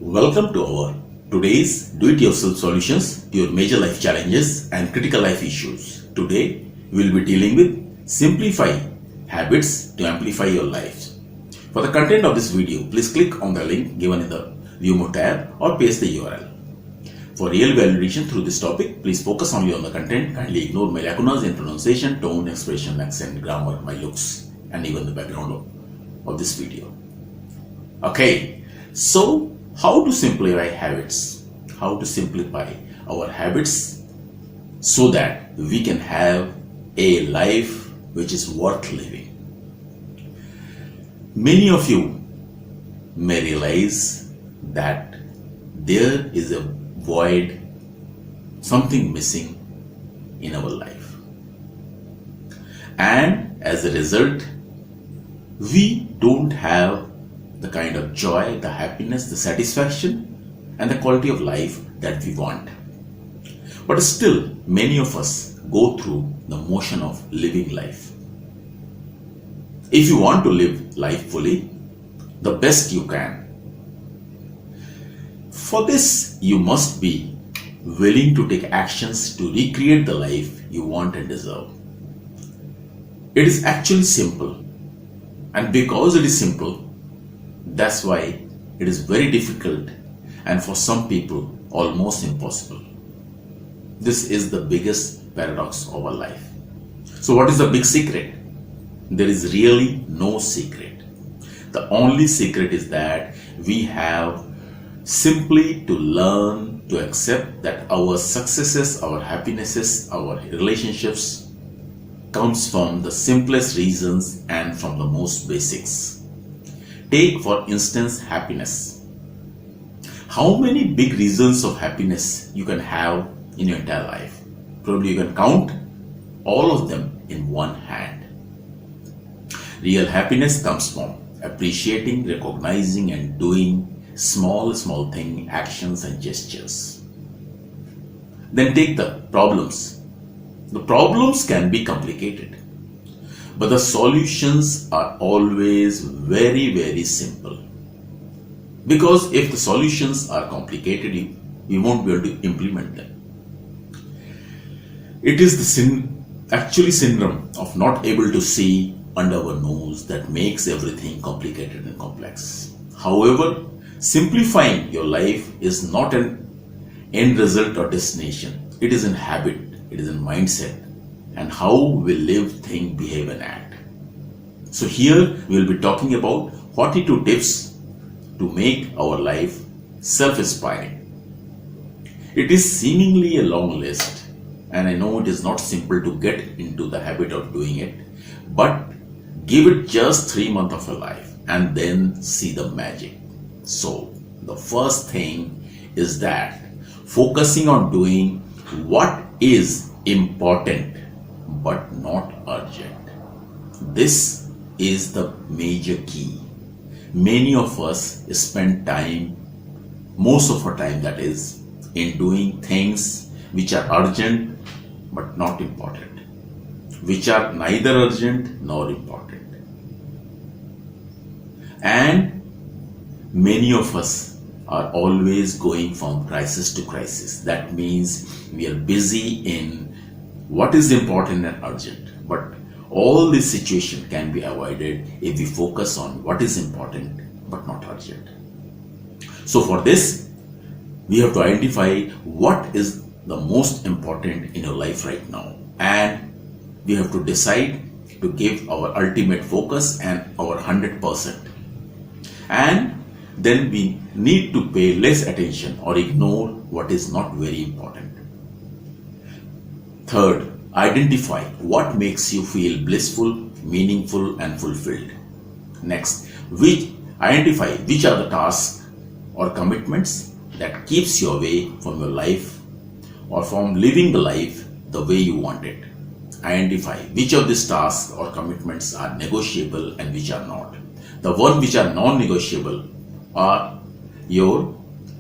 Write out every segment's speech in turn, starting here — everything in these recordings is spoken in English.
Welcome to our today's do-it-yourself solutions to your major life challenges and critical life issues. Today, we will be dealing with simplify habits to amplify your life. For the content of this video, please click on the link given in the View More tab or paste the URL. For real validation through this topic, please focus only on the content. Kindly ignore my lacunas in pronunciation, tone, expression, accent, grammar, my looks, and even the background of this video. Okay, so how to simplify habits? How to simplify our habits so that we can have a life which is worth living. Many of you may realize that there is a void, something missing in our life. And as a result, we don't have the kind of joy, the happiness, the satisfaction, and the quality of life that we want. But still, many of us go through the motion of living life. If you want to live life fully, the best you can, for this you must be willing to take actions to recreate the life you want and deserve. It is actually simple, and because it is simple, that's why it is very difficult and for some people almost impossible. This is the biggest paradox of our life. So what is the big secret? There is really no secret. The only secret is that we have simply to learn to accept that our successes, our happinesses, our relationships comes from the simplest reasons and from the most basics. Take for instance happiness. How many big reasons of happiness you can have in your entire life? Probably you can count all of them in one hand. Real happiness comes from appreciating, recognizing and doing small thing, actions and gestures. Then take the problems. The problems can be complicated, but the solutions are always very simple. Because if the solutions are complicated, we won't be able to implement them. It is the syndrome of not able to see under our nose that makes everything complicated and complex. However, simplifying your life is not an end result or destination. It is in habit, it is in mindset, and how we live, think, behave and act. So here we will be talking about 42 tips to make our life self-inspiring. It is seemingly a long list, and I know it is not simple to get into the habit of doing it, but give it just 3 months of your life and then see the magic. So the first thing is that focusing on doing what is important but not urgent. This is the major key. Many of us spend time, most of our time that is, in doing things which are urgent but not important, which are neither urgent nor important. And many of us are always going from crisis to crisis. That means we are busy in what is important and urgent. But all this situation can be avoided if we focus on what is important but not urgent. So for this, we have to identify what is the most important in your life right now. And we have to decide to give our ultimate focus and our 100%. And then we need to pay less attention or ignore what is not very important. Third, identify what makes you feel blissful, meaningful and fulfilled. Next, identify which are the tasks or commitments that keeps you away from your life or from living the life the way you want it. Identify which of these tasks or commitments are negotiable and which are not. The ones which are non-negotiable are your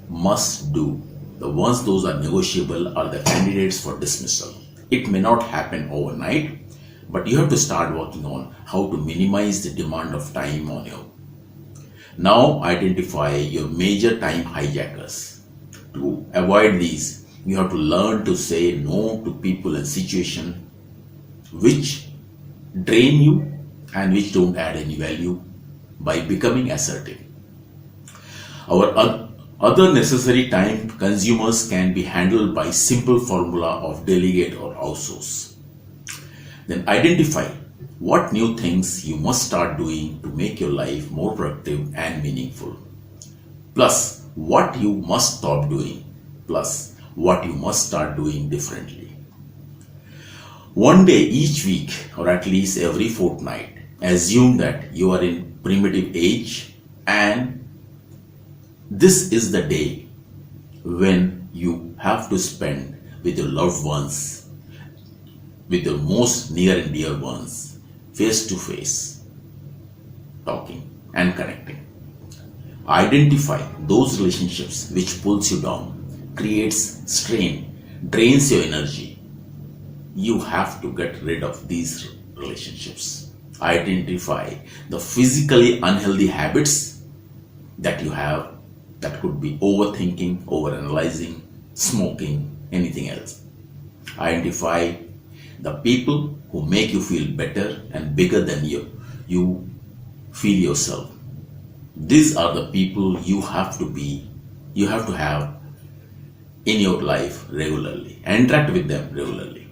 must-do. The ones those are negotiable are the candidates for dismissal. It may not happen overnight, but you have to start working on how to minimize the demand of time on you. Now identify your major time hijackers. To avoid these, you have to learn to say no to people and situations which drain you and which don't add any value by becoming assertive. Our other necessary time consumers can be handled by simple formula of delegate or outsource. Then identify what new things you must start doing to make your life more productive and meaningful. Plus what you must stop doing. Plus what you must start doing differently. One day each week or at least every fortnight, assume that you are in primitive age and this is the day when you have to spend with your loved ones, with your most near and dear ones, face to face, talking and connecting. Identify those relationships which pulls you down, creates strain, drains your energy. You have to get rid of these relationships. Identify the physically unhealthy habits that you have. That could be overthinking, overanalyzing, smoking, anything else. Identify the people who make you feel better and bigger than you feel yourself. These are the people you have to have in your life regularly. Interact with them regularly.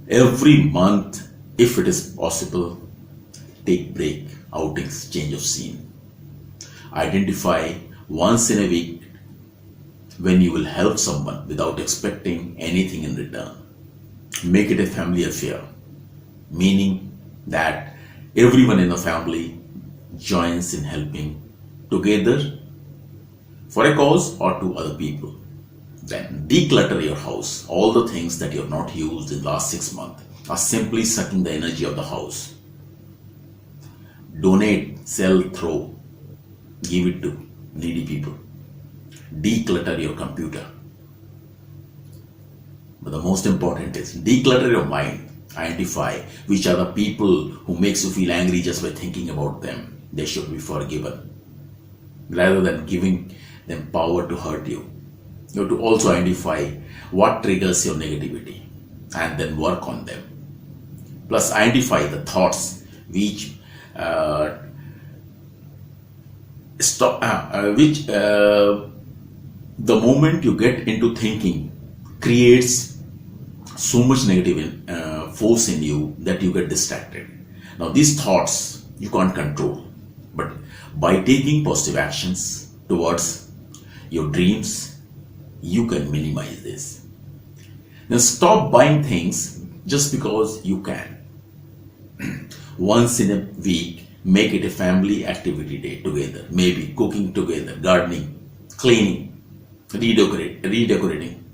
Every month, if it is possible, take break, outings, change of scene. Identify once in a week when you will help someone without expecting anything in return. Make it a family affair, meaning that everyone in the family joins in helping together for a cause or to other people. Then declutter your house. All the things that you have not used in the last 6 months are simply sucking the energy of the house. Donate, sell, throw. Give it to needy people. Declutter your computer. But the most important is declutter your mind. Identify which are the people who makes you feel angry just by thinking about them. They should be forgiven. Rather than giving them power to hurt you. You have to also identify what triggers your negativity and then work on them. Plus identify the thoughts which the moment you get into thinking creates so much negative force in you that you get distracted. Now these thoughts you can't control, but by taking positive actions towards your dreams, you can minimize this. Then stop buying things just because you can. Once in a week, make it a family activity day together. Maybe cooking together, gardening, cleaning, redecorating.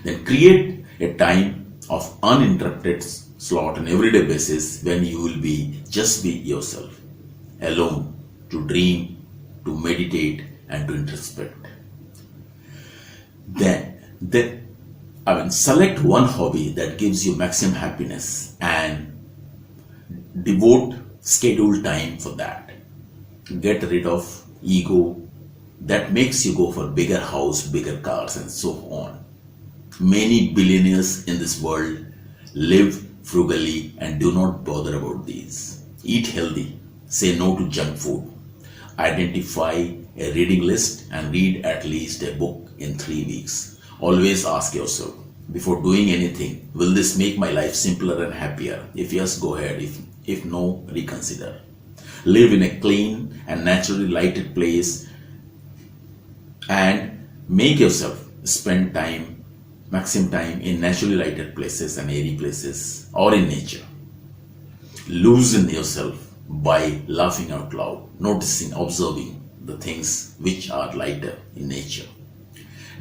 Then create a time of uninterrupted slot on everyday basis when you will just be yourself, alone, to dream, to meditate and to introspect. Then select one hobby that gives you maximum happiness and devote scheduled time for that. Get rid of ego that makes you go for bigger house, bigger cars and so on. Many billionaires in this world live frugally and do not bother about these. Eat healthy, say no to junk food, identify a reading list and read at least a book in 3 weeks. Always ask yourself, before doing anything, will this make my life simpler and happier? If yes, go ahead. If no, reconsider. Live in a clean and naturally lighted place and make yourself spend maximum time in naturally lighted places and airy places or in nature. Loosen yourself by laughing out loud, noticing, observing the things which are lighter in nature.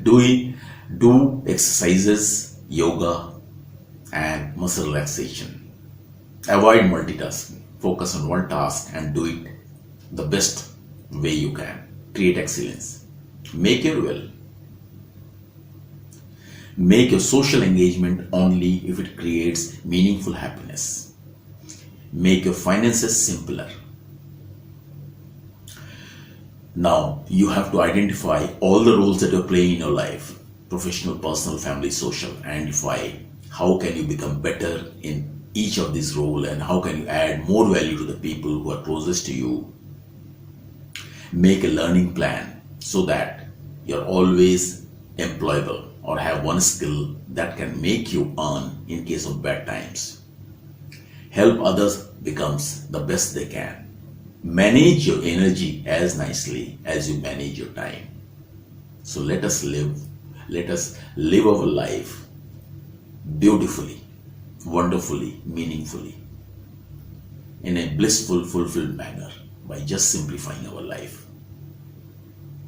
Do exercises, yoga and muscle relaxation. Avoid multitasking. Focus on one task and do it the best way you can. Create excellence. Make your will. Make your social engagement only if it creates meaningful happiness. Make your finances simpler. Now you have to identify all the roles that you're playing in your life: professional, personal, family, social. Identify how can you become better in each of these roles, and how can you add more value to the people who are closest to you. Make a learning plan so that you're always employable or have one skill that can make you earn in case of bad times. Help others becomes the best they can. Manage your energy as nicely as you manage your time. So let us live our life beautifully, wonderfully, meaningfully, in a blissful, fulfilled manner by just simplifying our life.